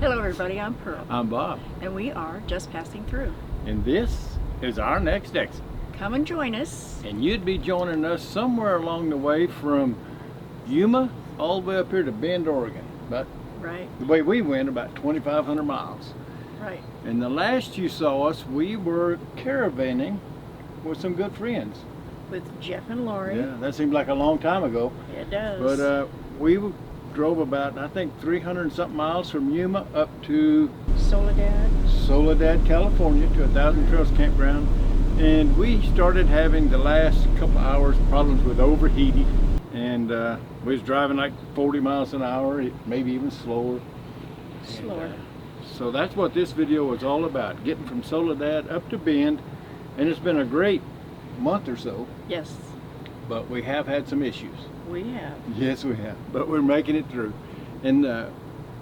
Hello everybody, I'm Pearl. I'm Bob. And we are just passing through. And this is our next exit. Come and join us. And you'd be joining us somewhere along the way from Yuma all the way up here to Bend, Oregon. But Right. the way we went, about 2,500 miles. Right. And the last you saw us, we were caravanning with some good friends. With Jeff and Lori. Yeah, that seemed like a long time ago. It does. But we drove about, I think, 300 and something miles from Yuma up to Soledad, California, to 1,000 Trails Campground. And we started having the last couple hours problems with overheating. And we was driving like 40 miles an hour, maybe even slower. Slower. And, so that's what this video was all about, getting from Soledad up to Bend. And it's been a great month or so. Yes, But we have had some issues. we have. Yes, we have. But we're making it through. And the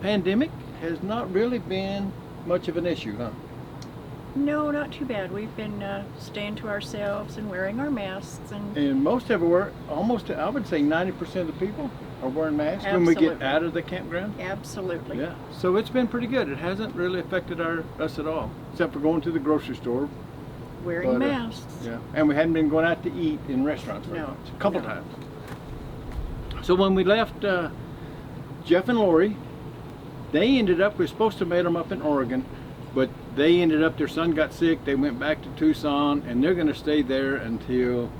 pandemic has not really been much of an issue, huh? No, not too bad. We've been staying to ourselves and wearing our masks. And most everywhere, almost, I would say 90% of the people are wearing masks when we get Absolutely. out of the campground. Absolutely. Yeah. So it's been pretty good. It hasn't really affected us at all, except for going to the grocery store. Wearing But, masks. Yeah. And we hadn't been going out to eat in restaurants very No, much. A couple no. times. So when we left, Jeff and Lori, they ended up, we were supposed to meet them up in Oregon, but they ended up, their son got sick, they went back to Tucson, and they're going to stay there until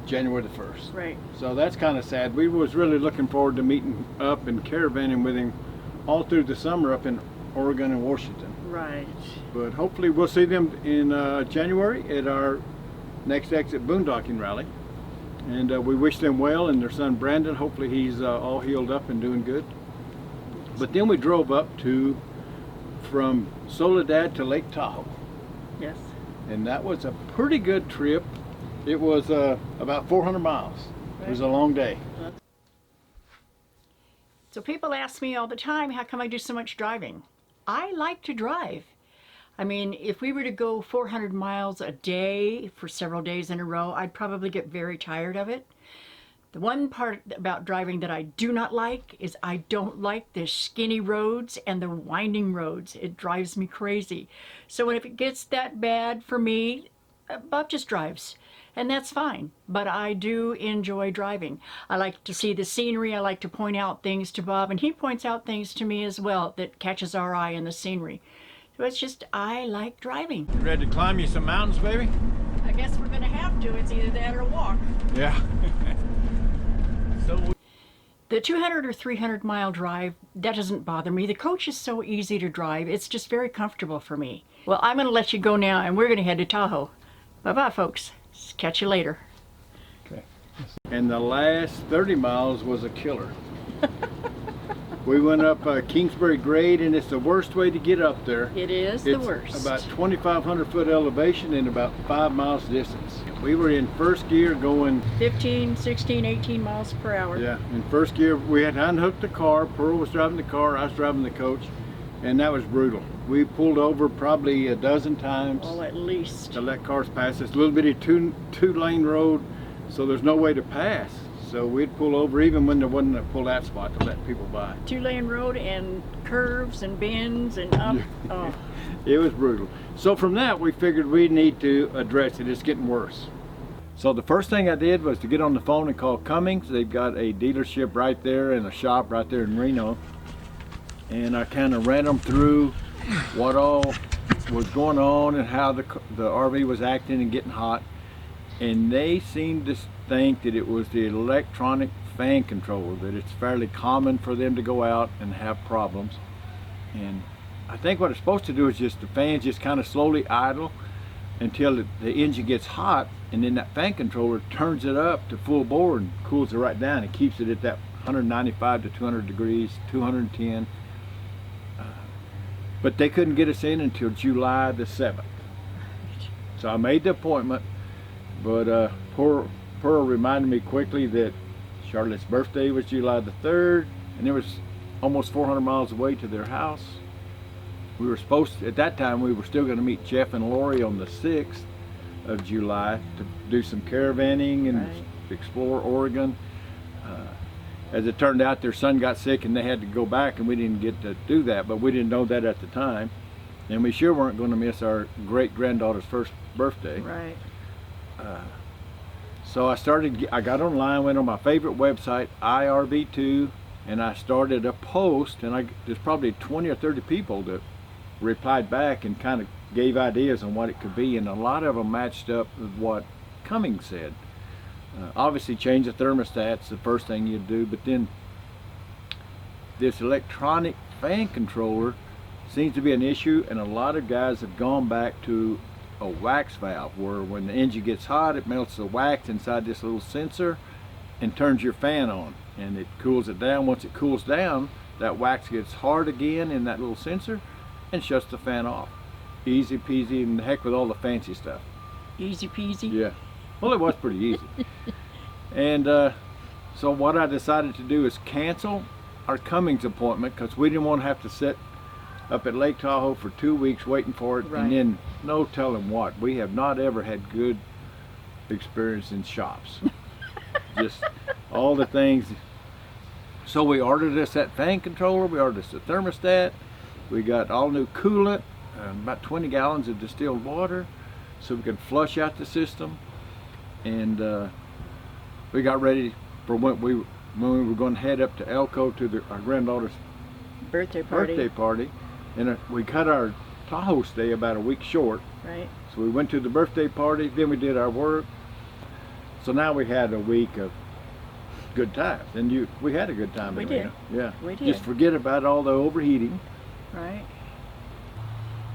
January the 1st. Right. So that's kind of sad. We was really looking forward to meeting up and caravanning with him all through the summer up in Oregon and Washington. Right. But hopefully we'll see them in January at our next exit boondocking rally. And we wish them well, and their son Brandon, hopefully he's all healed up and doing good. But then we drove up from Soledad to Lake Tahoe. Yes. And that was a pretty good trip. It was about 400 miles. It was a long day. So people ask me all the time, how come I do so much driving? I like to drive. I mean, if we were to go 400 miles a day for several days in a row, I'd probably get very tired of it. The one part about driving that I do not like is I don't like the skinny roads and the winding roads. It drives me crazy. So if it gets that bad for me, Bob just drives. And that's fine, but I do enjoy driving. I like to see the scenery. I like to point out things to Bob, and he points out things to me as well that catches our eye in the scenery. So it's just, I like driving. You ready to climb you some mountains, baby? I guess we're gonna have to. It's either that or walk. Yeah. The 200 or 300 mile drive, that doesn't bother me. The coach is so easy to drive. It's just very comfortable for me. Well, I'm gonna let you go now, and we're gonna head to Tahoe. Bye-bye, folks. Catch you later. Okay. And the last 30 miles was a killer. We went up Kingsbury Grade, and it's the worst way to get up there. It is the worst. It's about 2,500 foot elevation and about 5 miles distance. We were in first gear going 15, 16, 18 miles per hour. Yeah, in first gear we had unhooked the car. Pearl was driving the car, I was driving the coach, and that was brutal. We pulled over probably a dozen times. Oh, at least. To let cars pass. It's a little bitty two-lane road, so there's no way to pass. So we'd pull over even when there wasn't a pull-out spot to let people by. 2-lane road and curves and bends and up. Oh. It was brutal. So from that we figured we need to address it. It's getting worse. So the first thing I did was to get on the phone and call Cummins. They've got a dealership right there and a shop right there in Reno. And I kind of ran them through what all was going on and how the RV was acting and getting hot. And they seemed to think that it was the electronic fan controller, that it's fairly common for them to go out and have problems. And I think what it's supposed to do is just the fans just kind of slowly idle until the engine gets hot, and then that fan controller turns it up to full bore and cools it right down and keeps it at that 195 to 200 degrees, 210. But they couldn't get us in until July the 7th. So I made the appointment, but Pearl reminded me quickly that Charlotte's birthday was July the 3rd, and it was almost 400 miles away to their house. We were supposed to, at that time, we were still going to meet Jeff and Lori on the 6th of July to do some caravanning and explore Oregon. As it turned out, their son got sick and they had to go back, and we didn't get to do that, but we didn't know that at the time. And we sure weren't going to miss our great-granddaughter's first birthday. Right. So I got online, went on my favorite website, IRV2, and I started a post, and there's probably 20 or 30 people that replied back and kind of gave ideas on what it could be, and a lot of them matched up with what Cummins said. Obviously change the thermostat's the first thing you do, but then this electronic fan controller seems to be an issue, and a lot of guys have gone back to a wax valve where when the engine gets hot, it melts the wax inside this little sensor and turns your fan on, and it cools it down. Once it cools down, that wax gets hard again in that little sensor and shuts the fan off. Easy peasy, and the heck with all the fancy stuff. Easy peasy. Yeah. Well, it was pretty easy. And so what I decided to do is cancel our Cummins appointment, because we didn't want to have to sit up at Lake Tahoe for 2 weeks waiting for it. Right. And then no telling what. We have not ever had good experience in shops. Just all the things. So we ordered us that fan controller, we ordered us the thermostat, we got all new coolant, about 20 gallons of distilled water so we could flush out the system. And we got ready for when we were going to head up to Elko to our granddaughter's birthday party. And we cut our Tahoe stay about a week short. Right. So we went to the birthday party, then we did our work. So now we had a week of good times, and we had a good time. We did. Yeah. We did. Just forget about all the overheating. Right.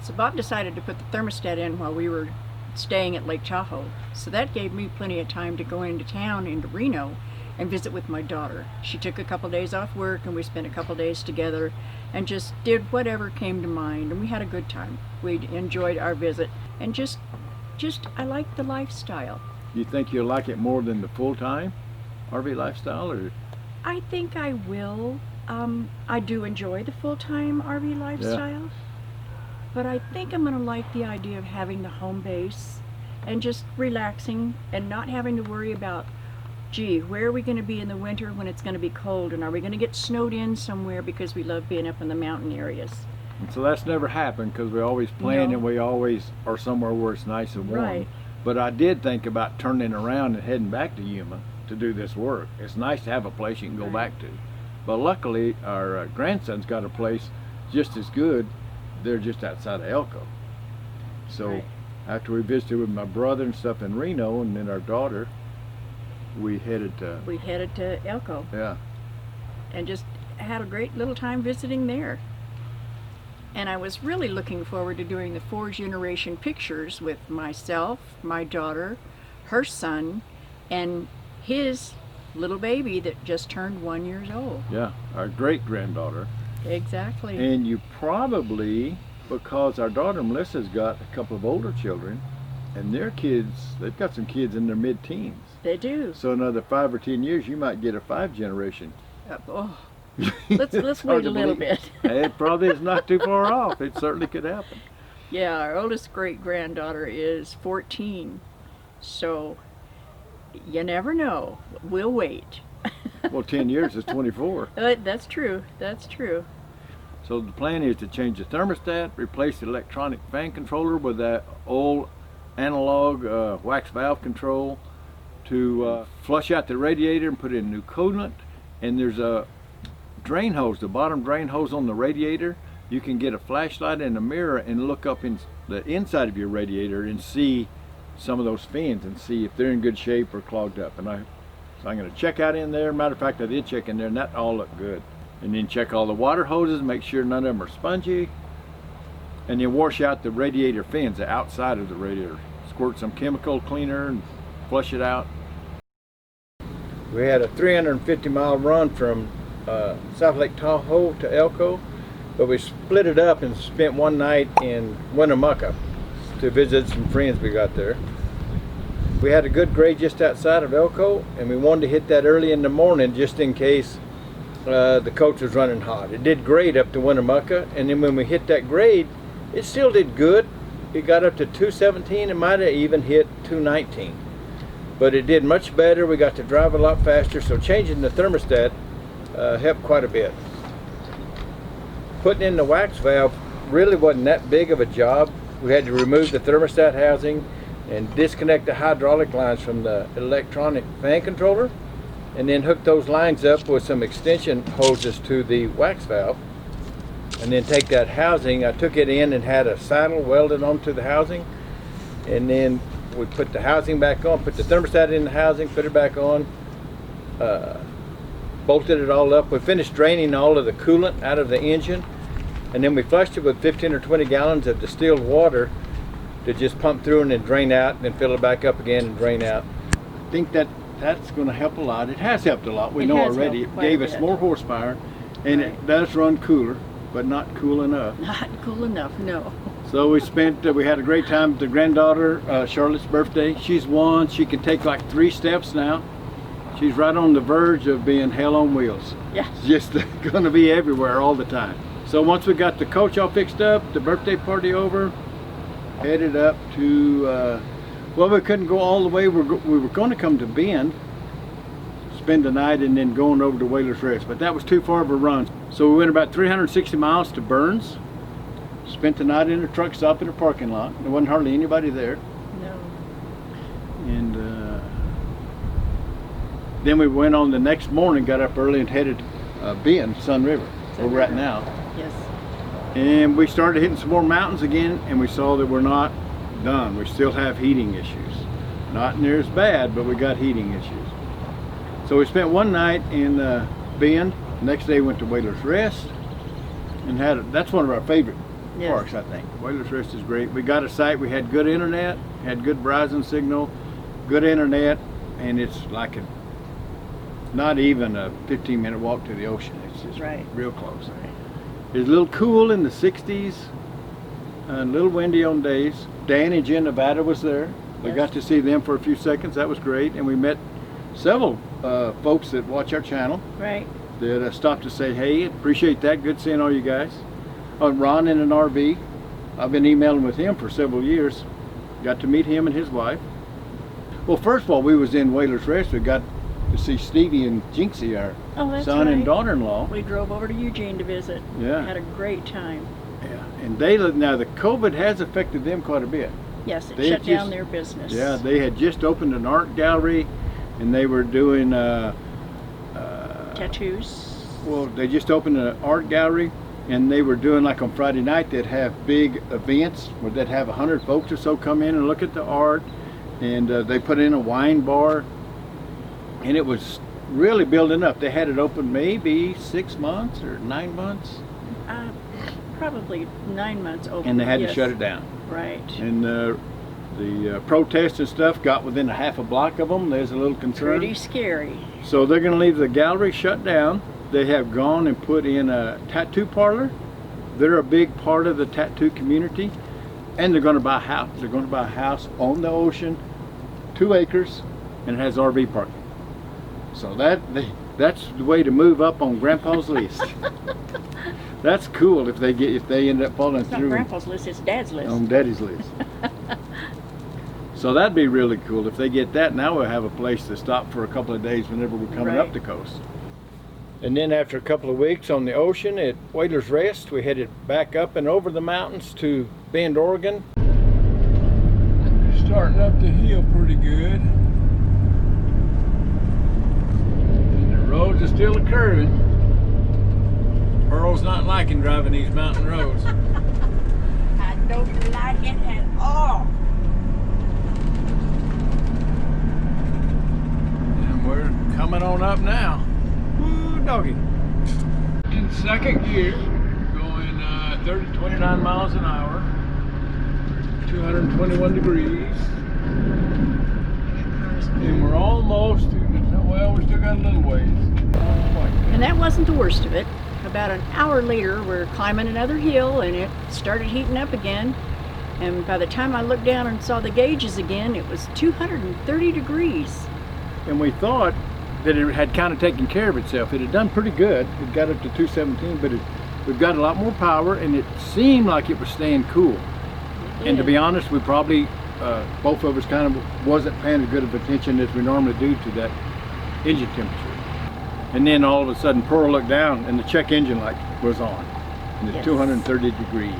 So Bob decided to put the thermostat in while we were staying at Lake Tahoe. So that gave me plenty of time to go into town, into Reno, and visit with my daughter. She took a couple days off work, and we spent a couple days together and just did whatever came to mind, and we had a good time. We enjoyed our visit, and just I like the lifestyle. You think you'll like it more than the full-time RV lifestyle, or? I think I will. I do enjoy the full-time RV lifestyle, but I think I'm going to like the idea of having the home base and just relaxing and not having to worry about, gee, where are we going to be in the winter when it's going to be cold, and are we going to get snowed in somewhere, because we love being up in the mountain areas. And so that's never happened, because we always plan and we always are somewhere where it's nice and warm. Right. But I did think about turning around and heading back to Yuma to do this work. It's nice to have a place you can go back to. But luckily our grandson's got a place just as good. They're just outside of Elko. So after we visited with my brother and stuff in Reno, and then our daughter, we headed to Elko. Yeah. And just had a great little time visiting there. And I was really looking forward to doing the 4th-generation pictures with myself, my daughter, her son, and his little baby that just turned 1 year old. Yeah, our great-granddaughter. Exactly. And you probably, because our daughter Melissa's got a couple of older children, and their kids, they've got some kids in their mid-teens. They do. So another 5 or 10 years, you might get a 5th-generation. Let's wait a little bit. It probably is not too far off. It certainly could happen. Yeah, our oldest great-granddaughter is 14, so you never know. We'll wait. Well, 10 years is 24. That's true. That's true. So the plan is to change the thermostat, replace the electronic fan controller with that old analog wax valve control, to flush out the radiator and put in new coolant. And there's a drain hose, the bottom drain hose on the radiator. You can get a flashlight and a mirror and look up in the inside of your radiator and see some of those fins and see if they're in good shape or clogged up. And so I'm going to check out in there. Matter of fact, I did check in there, and that all looked good. And then check all the water hoses, make sure none of them are spongy, and then wash out the radiator fins, the outside of the radiator. Squirt some chemical cleaner and flush it out. We had a 350-mile run from South Lake Tahoe to Elko, but we split it up and spent one night in Winnemucca to visit some friends we got there. We had a good grade just outside of Elko, and we wanted to hit that early in the morning just in case the coach was running hot. It did great up to Winnemucca, and then when we hit that grade, it still did good. It got up to 217 and might have even hit 219. But it did much better. We got to drive a lot faster, so changing the thermostat helped quite a bit. Putting in the wax valve really wasn't that big of a job. We had to remove the thermostat housing and disconnect the hydraulic lines from the electronic fan controller, and then hook those lines up with some extension hoses to the wax valve, and then take that housing. I took it in and had a saddle welded onto the housing, and then we put the housing back on, put the thermostat in the housing, put it back on, bolted it all up. We finished draining all of the coolant out of the engine, and then we flushed it with 15 or 20 gallons of distilled water to just pump through and then drain out, and then fill it back up again and drain out. I think that's going to help a lot. It has helped a lot. We know already. It gave us more horsepower, and it does run cooler, but not cool enough. Not cool enough, no. So we had a great time with the granddaughter, Charlotte's birthday. She's one. She can take like 3 steps now. She's right on the verge of being hell on wheels. Yeah. Just going to be everywhere all the time. So once we got the coach all fixed up, the birthday party over, headed up to, well, we couldn't go all the way. We were going to come to Bend, spend the night, and then going over to Whalers Rest, but that was too far of a run. So we went about 360 miles to Burns, spent the night in a truck stop in a parking lot. There wasn't hardly anybody there. No. And then we went on the next morning, got up early and headed Bend, Sun River, where we're at now. Yes. And we started hitting some more mountains again, and we saw that we're not done. We still have heating issues. Not near as bad, but we got heating issues. So we spent one night in Bend. Next day went to Whalers Rest, and that's one of our favorite parks, I think. Whalers Rest is great. We got a site, we had good internet, had good Verizon signal, good internet, and it's like not even a 15-minute walk to the ocean. It's just real close. It's a little cool in the 60s, and a little windy on days. Dan and Jen Nevada was there. We got to see them for a few seconds. That was great. And we met several folks that watch our channel. Right. That stopped to say, hey, appreciate that. Good seeing all you guys. Ron in an RV. I've been emailing with him for several years. Got to meet him and his wife. Well, first of all, we was in Whalers Rest. We got to see Stevie and Jinxie, our son and daughter-in-law. We drove over to Eugene to visit. Yeah. Had a great time. Yeah, and now the COVID has affected them quite a bit. Yes, it shut down their business. Yeah, they had just opened an art gallery, and they were doing tattoos. Well, they just opened an art gallery, and they were doing, like on Friday night, they'd have big events where they'd have 100 folks or so come in and look at the art, and they put in a wine bar, and it was really building up. They had it open maybe 6 months or 9 months. Probably 9 months open. And they had to shut it down. Right. And the protests and stuff got within a half a block of them. There's a little concern. Pretty scary. So they're going to leave the gallery shut down. They have gone and put in a tattoo parlor. They're a big part of the tattoo community. And they're going to buy a house. They're going to buy a house on the ocean, 2 acres, and it has RV parking. So that's the way to move up on Grandpa's list. That's cool if they end up following through. It's not Grandpa's list, it's Dad's list. On Daddy's list. So that'd be really cool if they get that. Now we'll have a place to stop for a couple of days whenever we're coming up the coast. And then after a couple of weeks on the ocean at Whalers Rest, we headed back up and over the mountains to Bend, Oregon. Starting up the hill pretty good. And the roads are still curving. Pearl's not liking driving these mountain roads. I don't like it at all. And we're coming on up now. Woo, doggy. In second gear, going 29 miles an hour, 221 degrees. And we're almost, well, we still got a little ways. And that wasn't the worst of it. About an hour later, we're climbing another hill, and it started heating up again. And by the time I looked down and saw the gauges again, it was 230 degrees. And we thought that it had kind of taken care of itself. It had done pretty good. It got up to 217, but we've got a lot more power, and it seemed like it was staying cool. And to be honest, we probably, both of us kind of wasn't paying as good of attention as we normally do to that engine temperature. And then all of a sudden Pearl looked down and the check engine light was on. And it's Yes. 230 degrees.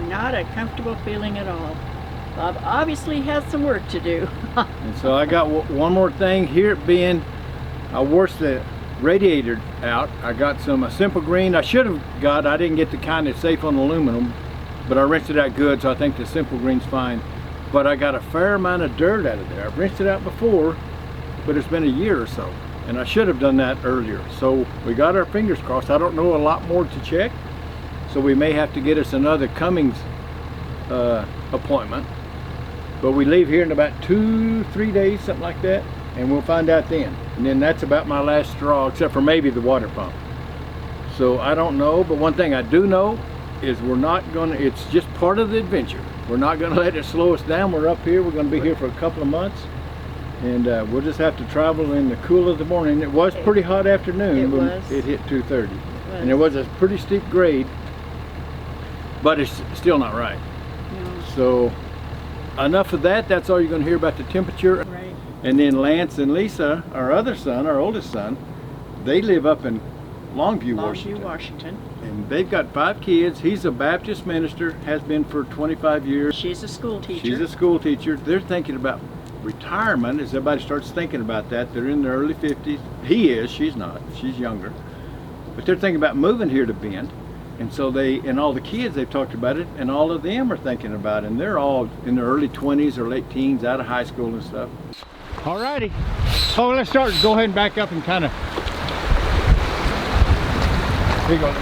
Not a comfortable feeling at all. Bob obviously has some work to do. And so I got one more thing here being, I washed the radiator out. I got some simple green. I didn't get the kind that's safe on aluminum, but I rinsed it out good, so I think the simple green's fine. But I got a fair amount of dirt out of there. I've rinsed it out before, but it's been a year or so, and I should have done that earlier. So we got our fingers crossed. I don't know a lot more to check, so we may have to get us another Cummins appointment. But we leave here in about 2-3 days, something like that, and we'll find out then. And then that's about my last straw, except for maybe the water pump. So I don't know, but one thing I do know is we're not gonna, it's just part of the adventure. We're not gonna let it slow us down. We're up here, we're gonna be here for a couple of months. And we'll just have to travel in the cool of the morning. It was pretty hot afternoon when it hit 2:30. And it was a pretty steep grade, but it's still not right. No. So enough of that. That's all you're going to hear about the temperature. Right. And then Lance and Lisa, our other son, our oldest son, they live up in Longview, Washington. And they've got 5 kids. He's a Baptist minister, has been for 25 years. She's a school teacher. She's a school teacher. They're thinking about retirement as everybody starts thinking about that. They're in their early 50s. He is, she's not, she's younger. But they're thinking about moving here to Bend. And so and all the kids, they've talked about it, and all of them are thinking about it. And they're all in their early 20s or late teens, out of high school and stuff. Alrighty. So let's start. Go ahead and back up and kind of. Here you go.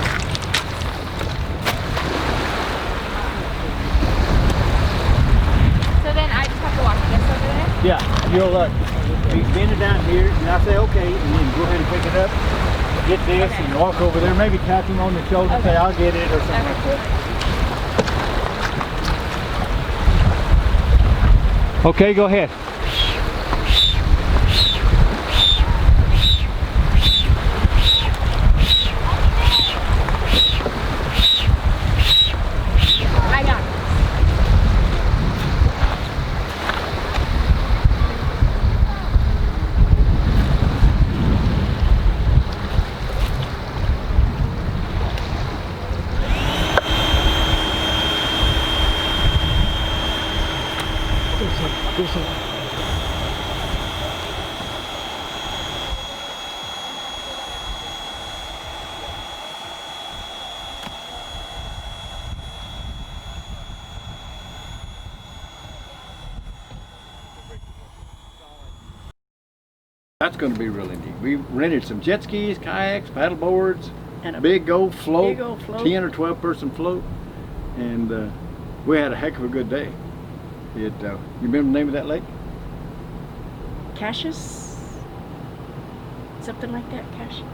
So then I just have to walk this over there? Yeah, you'll bend it down here, and I say okay, and then go ahead and pick it up. Get this and walk over there. Maybe tap him on the shoulder and say, I'll get it, or something like that. Okay, go ahead. I got it. That's going to be really neat. We rented some jet skis, kayaks, paddle boards, And a big old float, big old float. 10 or 12 person float, and we had a heck of a good day. You remember the name of that lake? Cassius? Something like that, Cassius.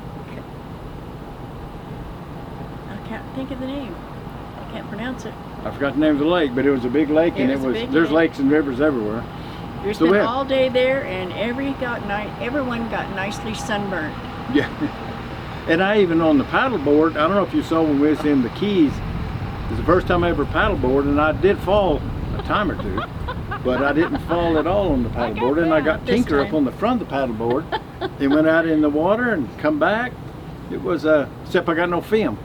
I can't think of the name. I can't pronounce it. I forgot the name of the lake, but it was a big lake, and It was a big there's lake. lakes and rivers everywhere. We So spent all day there, and everyone got nicely sunburned. Yeah. And I even on the paddle board, I don't know if you saw when we was in the Keys, it was the first time I ever paddleboard, and I did fall a time or two, but I didn't fall at all on the paddleboard, and I got this Tinker up time. on the front of the paddleboard and went out in the water and come back. It was, except I got no film.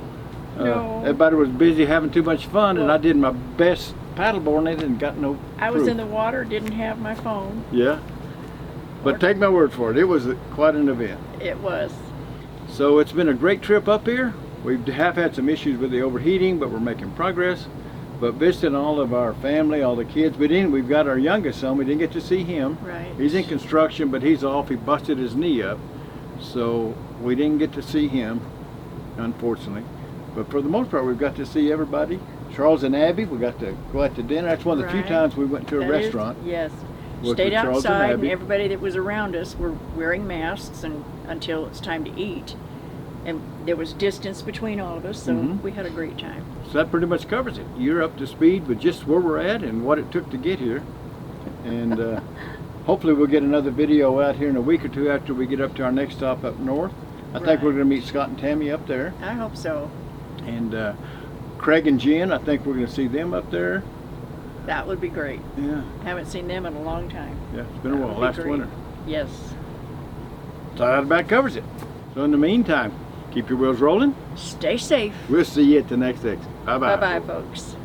No. Everybody was busy having too much fun, and Well- I did my best paddleboarding it and got no I was proof. in the water, didn't have my phone. Yeah. But take my word for it, it was quite an event. It was. So it's been a great trip up here. We have had some issues with the overheating, but we're making progress. But visiting all of our family, all the kids. We've got our youngest son, we didn't get to see him. Right. He's in construction, but he's off. He busted his knee up. So we didn't get to see him, unfortunately. But for the most part, we've got to see everybody. Charles and Abby, we got to go out to dinner. That's one of the few Right. times we went to a That is- restaurant. yes. Was Stayed with Charles and outside, and Abby. everybody that was around us were wearing masks until it's time to eat. And there was distance between all of us, so Mhm. we had a great time. So that pretty much covers it. You're up to speed with just where we're at and what it took to get here. And hopefully we'll get another video out here in a week or two after we get up to our next stop up north. I think Right. we're going to meet Scott and Tammy up there. I hope so. And Craig and Jen, I think we're going to see them up there. That would be great. Yeah, Haven't seen them in a long time. yeah, it's been a That while, would be last great. winter. Yes. So that about covers it. So in the meantime, keep your wheels rolling. Stay safe. We'll see you at the next exit. Bye-bye. Bye-bye, folks.